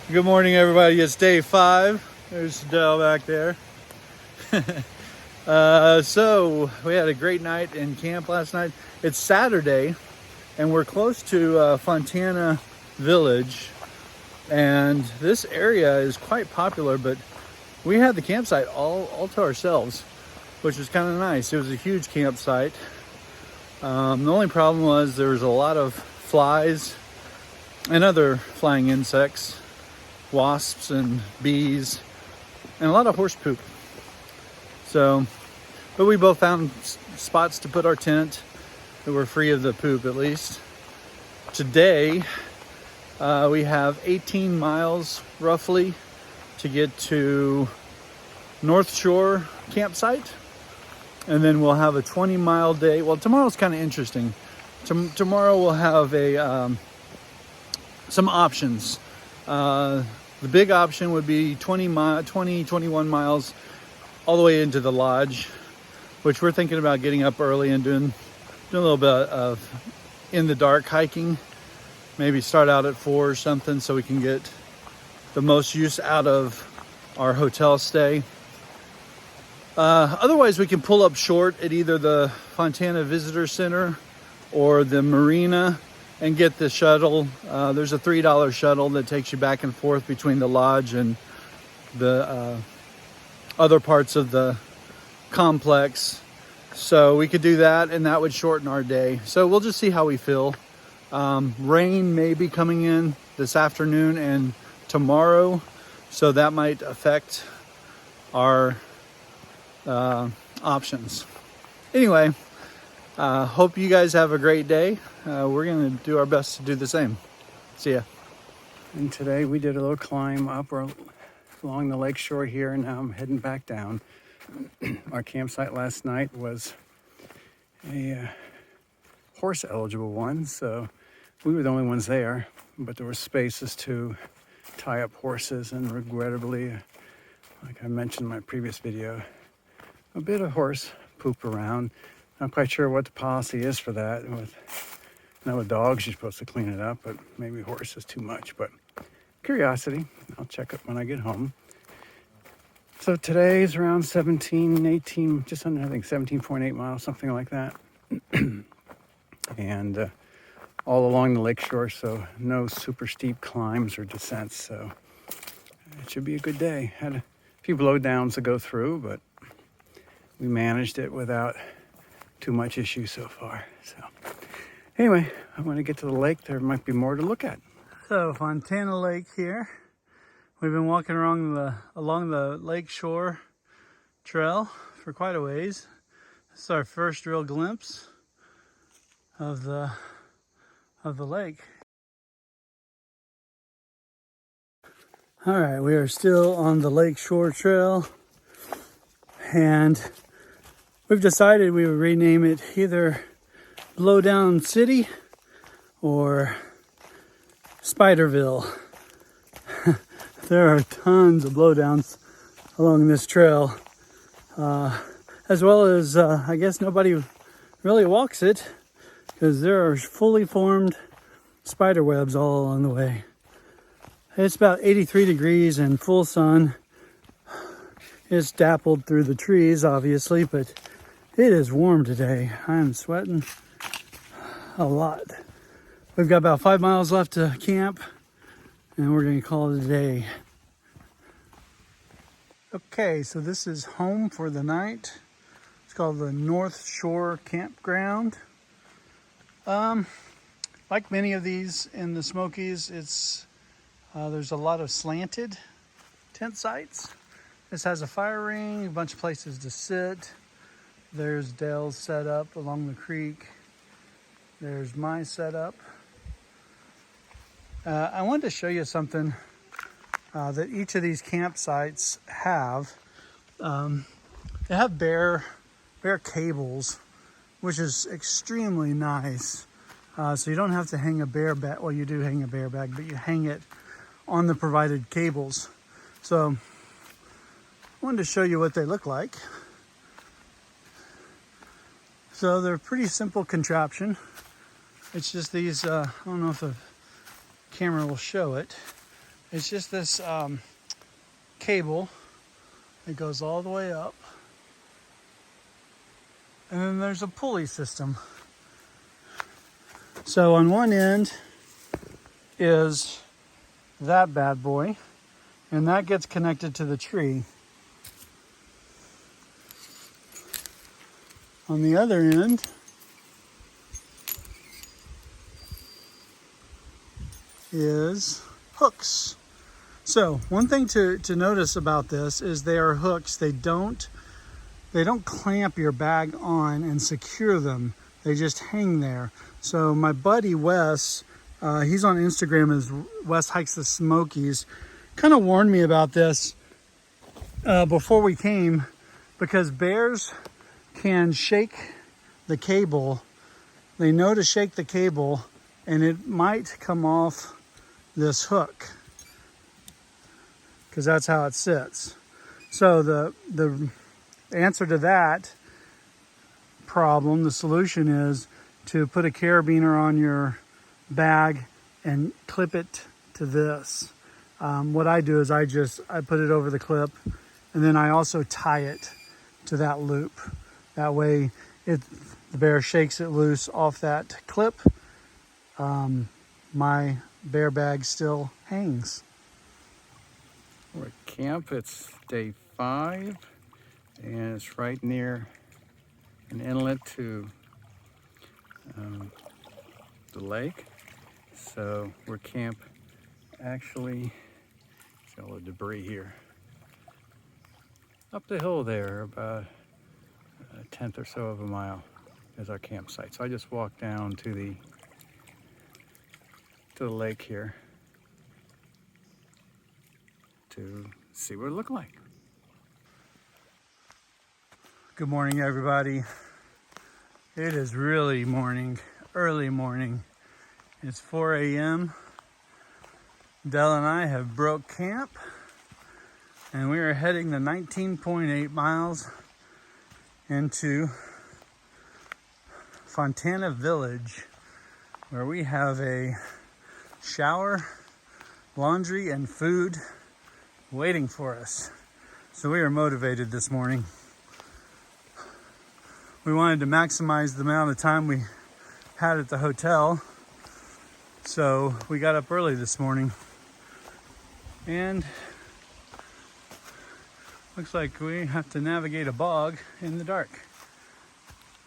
Good morning, everybody. It's day 5. There's Dell back there. So we had a great night in camp last night. It's Saturday, and we're close to Fontana Village, and this area is quite popular. But we had the campsite all to ourselves, which was kind of nice. It was a huge campsite. The only problem was there was a lot of flies and other flying insects, wasps and bees, and a lot of horse poop. So, but we both found spots to put our tent that were free of the poop, at least. Today, we have 18 miles roughly to get to North Shore campsite. And then we'll have a 20-mile day. Well, tomorrow's kind of interesting. Tomorrow we'll have some options. The big option would be 21 miles all the way into the lodge, which we're thinking about getting up early and doing a little bit of in the dark hiking. Maybe start out at 4 or something so we can get the most use out of our hotel stay. Otherwise, we can pull up short at either the Fontana Visitor Center or the Marina and get the shuttle. There's a $3 shuttle that takes you back and forth between the lodge and the other parts of the complex. So we could do that, and that would shorten our day. So we'll just see how we feel. Rain may be coming in this afternoon and tomorrow, so that might affect our options. Anyway, hope you guys have a great day. We're gonna do our best to do the same. See ya. And today we did a little climb up along the lake shore here, and now I'm heading back down. Our campsite last night was a horse eligible one, so we were the only ones there, but there were spaces to tie up horses, and regrettably, like I mentioned in my previous video, a bit of horse poop around. Not quite sure what the policy is for that. With dogs, you're supposed to clean it up, but maybe horse is too much. But curiosity, I'll check it when I get home. So today's around 18, just under, I think 17.8 miles, something like that. And all along the lake shore, so no super steep climbs or descents. So it should be a good day. Had a few blowdowns to go through, but we managed it without too much issue so far. So anyway, I want to get to the lake. There might be more to look at. So Fontana Lake here. We've been walking along the lake shore trail for quite a ways. This is our first real glimpse of the lake. All right, we are still on the lake shore trail, and we've decided we would rename it either Blowdown City or Spiderville. There are tons of blowdowns along this trail, as well as I guess nobody really walks it because there are fully formed spider webs all along the way. It's about 83 degrees and full sun. It's dappled through the trees, obviously, but it is warm today. I'm sweating a lot. We've got about 5 miles left to camp, and we're going to call it a day. Okay, so this is home for the night. It's called the North Shore Campground. Like many of these in the Smokies, there's a lot of slanted tent sites. This has a fire ring, a bunch of places to sit. There's Dale's setup along the creek. There's my setup. I wanted to show you something that each of these campsites have. They have bare cables, which is extremely nice. So you don't have to hang a bear bag. Well, you do hang a bear bag, but you hang it on the provided cables. So I wanted to show you what they look like. So they're a pretty simple contraption. It's just these, I don't know if the camera will show it. It's just this cable that goes all the way up. And then there's a pulley system. So on one end is that bad boy, and that gets connected to the tree. On the other end is hooks. So one thing to notice about this is they are hooks. They don't clamp your bag on and secure them. They just hang there. So my buddy Wes, he's on Instagram as Wes Hikes the Smokies, kind of warned me about this before we came, because bears can shake the cable. They know to shake the cable, and it might come off this hook because that's how it sits. So the answer to that problem, the solution, is to put a carabiner on your bag and clip it to this. What I do is I put it over the clip, and then I also tie it to that loop. That way, if the bear shakes it loose off that clip, my bear bag still hangs. We're at camp. It's day 5, and it's right near an inlet to the lake. So we're camp actually, see all the debris here. Up the hill there, about a tenth or so of a mile is our campsite. So I just walked down to the lake here to see what it looked like. Good morning, everybody. It is really morning, early morning. It's 4 a.m. Dell and I have broke camp, and we are heading the 19.8 miles into Fontana Village, where we have a shower, laundry, and food waiting for us. So we are motivated this morning. We wanted to maximize the amount of time we had at the hotel, so we got up early this morning, and looks like we have to navigate a bog in the dark.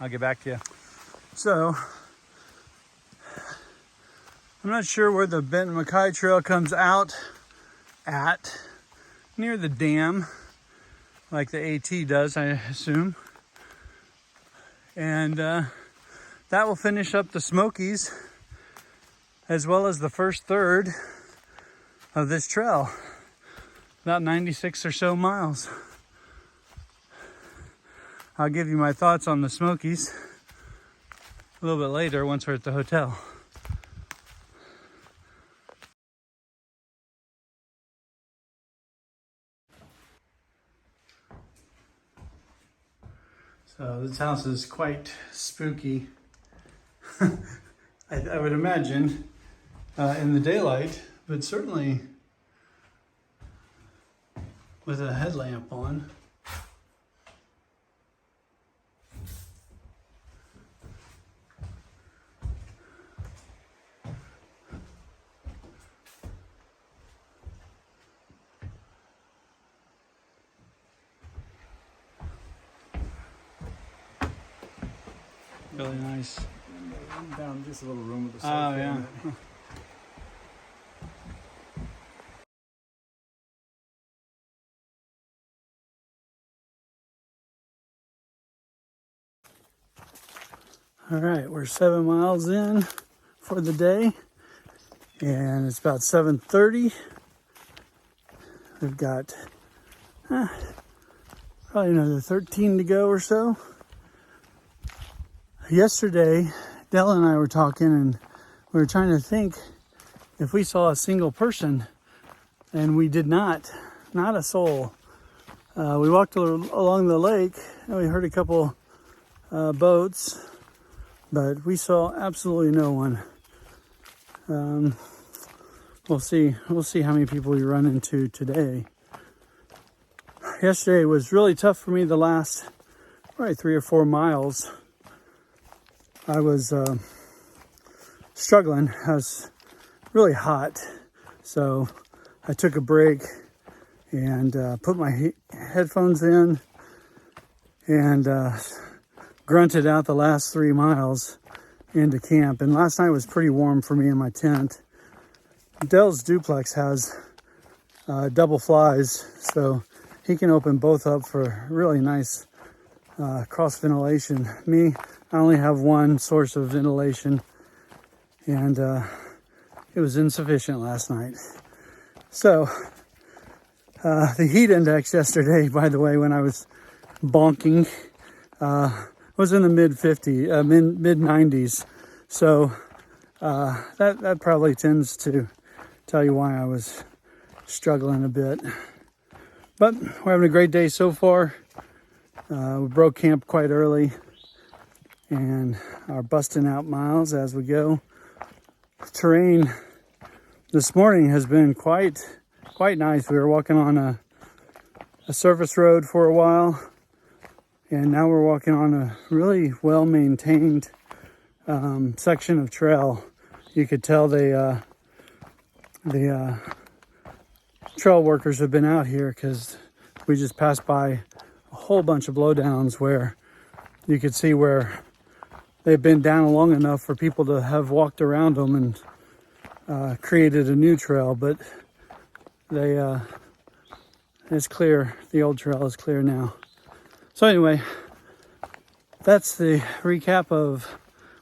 I'll get back to you. So I'm not sure where the Benton Mackaye Trail comes out at, near the dam, like the AT does, I assume. And that will finish up the Smokies, as well as the first third of this trail, about 96 or so miles. I'll give you my thoughts on the Smokies a little bit later once we're at the hotel. So this house is quite spooky. I would imagine in the daylight, but certainly with a headlamp on. Really nice. Down just a little room with a sofa. Oh, yeah. All right, we're 7 miles in for the day, and it's about 7:30. We've got probably another 13 to go or so. Yesterday, Dell and I were talking, and we were trying to think if we saw a single person, and we did not a soul. We walked along the lake, and we heard a couple boats, but we saw absolutely no one. we'll see how many people we run into today. Yesterday was really tough for me. The last probably 3 or 4 miles, I was struggling. I was really hot, so I took a break and put my headphones in and grunted out the last 3 miles into camp. And last night was pretty warm for me in my tent. Dell's duplex has double flies, so he can open both up for really nice cross ventilation. Me, I only have one source of ventilation, and it was insufficient last night. So the heat index yesterday, by the way, when I was bonking, was in the mid 90s. So that probably tends to tell you why I was struggling a bit. But we're having a great day so far. We broke camp quite early and are busting out miles as we go. The terrain this morning has been quite nice. We were walking on a surface road for a while, and now we're walking on a really well-maintained section of trail. You could tell the trail workers have been out here, because we just passed by a whole bunch of blowdowns where you could see where they've been down long enough for people to have walked around them and created a new trail, but it's clear. The old trail is clear now. So anyway, that's the recap of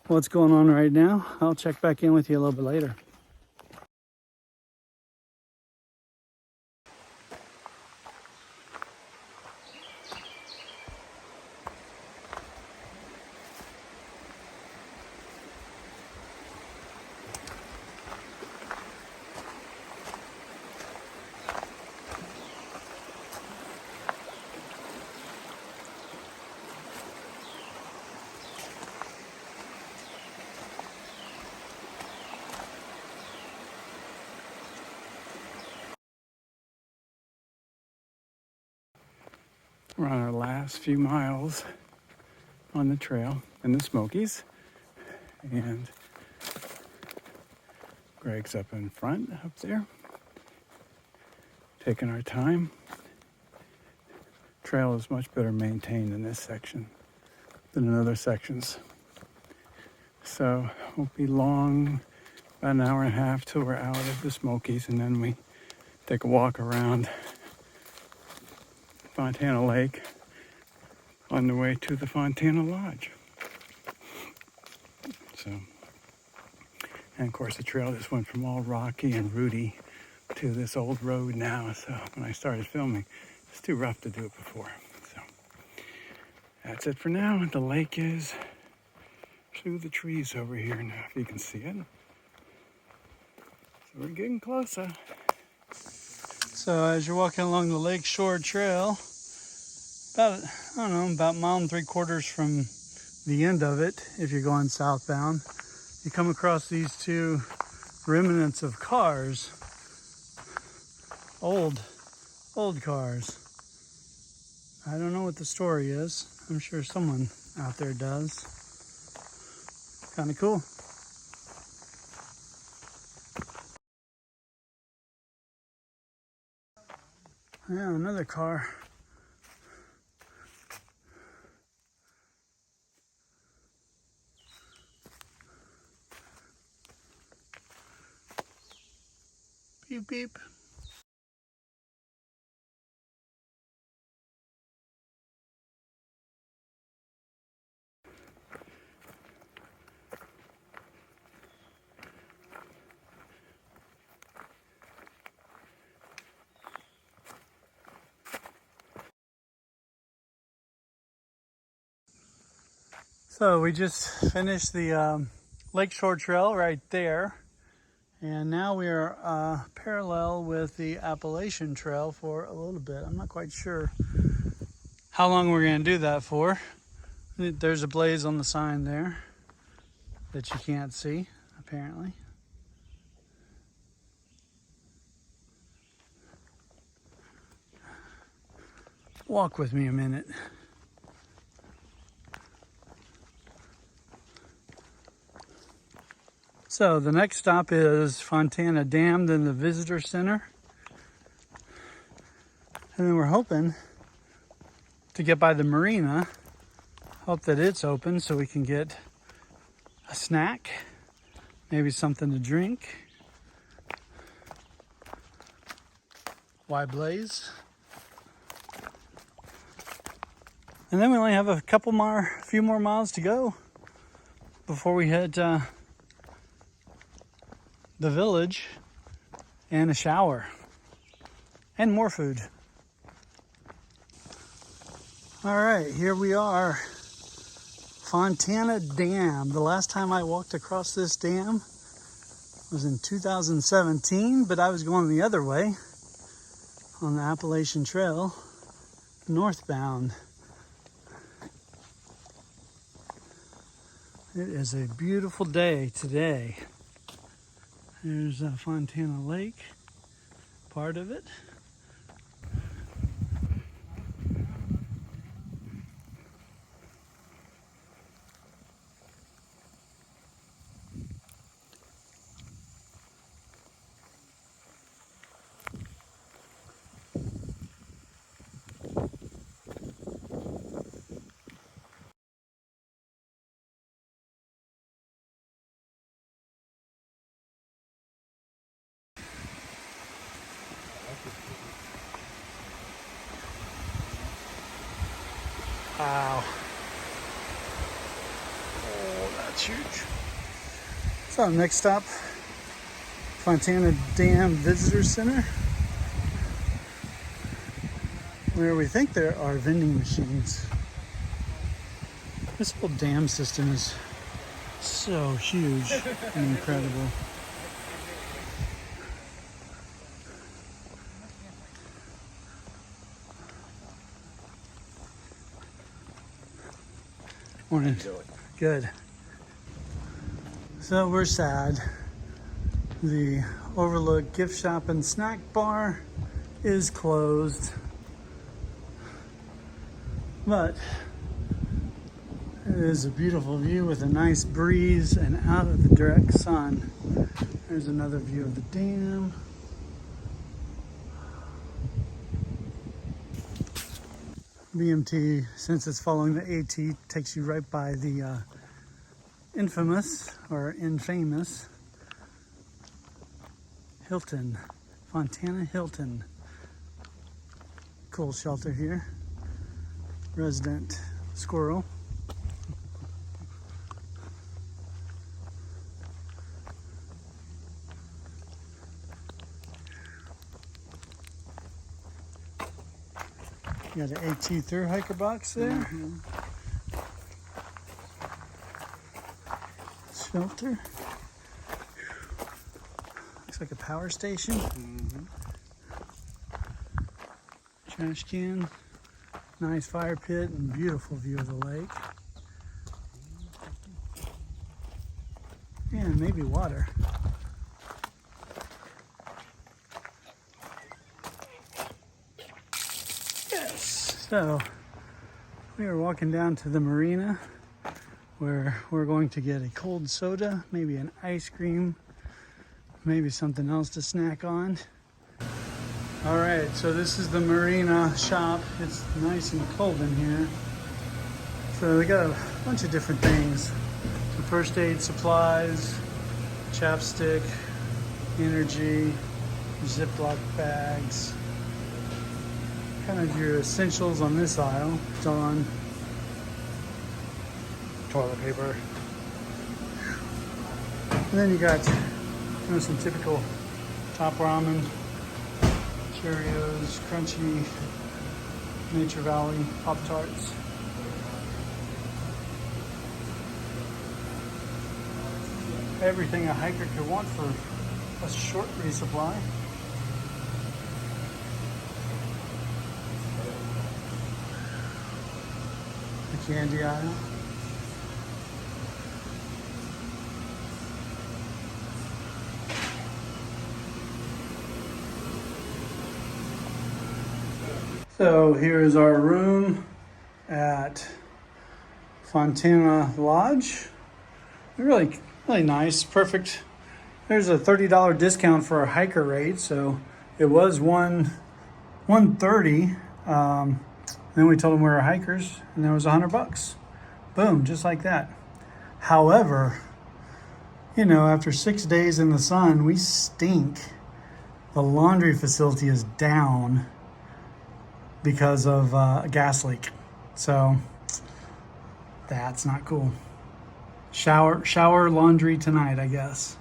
what's going on right now. I'll check back in with you a little bit later. We're on our last few miles on the trail in the Smokies, and Greg's up in front, up there, taking our time. Trail is much better maintained in this section than in other sections. So it won't be long, about an hour and a half till we're out of the Smokies, and then we take a walk around Fontana Lake on the way to the Fontana Lodge. So, and of course the trail just went from all rocky and rooty to this old road now. So when I started filming, it's too rough to do it before. So that's it for now. The lake is through the trees over here now, if you can see it. So we're getting closer. So as you're walking along the Lakeshore Trail, about a mile and 3/4 from the end of it, if you're going southbound, you come across these two remnants of cars, old cars. I don't know what the story is. I'm sure someone out there does. Kind of cool. Yeah, another car. Beep, beep. So we just finished the Lakeshore Trail right there. And now we are parallel with the Appalachian Trail for a little bit. I'm not quite sure how long we're going to do that for. There's a blaze on the sign there that you can't see, apparently. walk with me a minute. So the next stop is Fontana Dam, then the visitor center. And then we're hoping to get by the marina. Hope that it's open so we can get a snack, maybe something to drink. Why blaze? And then we only have a few more miles to go before we hit the village and a shower and more food. All right, here we are, Fontana Dam. The last time I walked across this dam was in 2017, but I was going the other way on the Appalachian Trail, northbound. It is a beautiful day today. There's Fontana Lake, part of it. Wow. Oh, that's huge. So next stop, Fontana Dam Visitor Center, where we think there are vending machines. This whole dam system is so huge and incredible. Morning. Good. So we're sad. The Overlook gift shop and snack bar is closed. But it is a beautiful view with a nice breeze and out of the direct sun. There's another view of the dam. BMT, since it's following the AT, takes you right by the infamous Hilton, Fontana Hilton. Cool shelter here. Resident squirrel. You got an AT Thru-Hiker box there. Mm-hmm. Shelter. Looks like a power station. Mm-hmm. Trash can. Nice fire pit and beautiful view of the lake. And maybe water. So, we are walking down to the marina where we're going to get a cold soda, maybe an ice cream, maybe something else to snack on. All right, so this is the Marina Shop. It's nice and cold in here. So they got a bunch of different things. Some first aid supplies, chapstick, energy, Ziploc bags. Kind of your essentials on this aisle. Dawn, toilet paper. And then you got some typical top ramen, Cheerios, crunchy Nature Valley Pop-Tarts. Everything a hiker could want for a short resupply. Candy aisle. So here is our room at Fontana Lodge. Really nice, perfect. There's a $30 discount for our hiker rate, so it was $130. Then we told them we were hikers, and there was $100. Boom, just like that. However, you know, after 6 days in the sun, we stink. The laundry facility is down because of a gas leak. So that's not cool. Shower laundry tonight, I guess.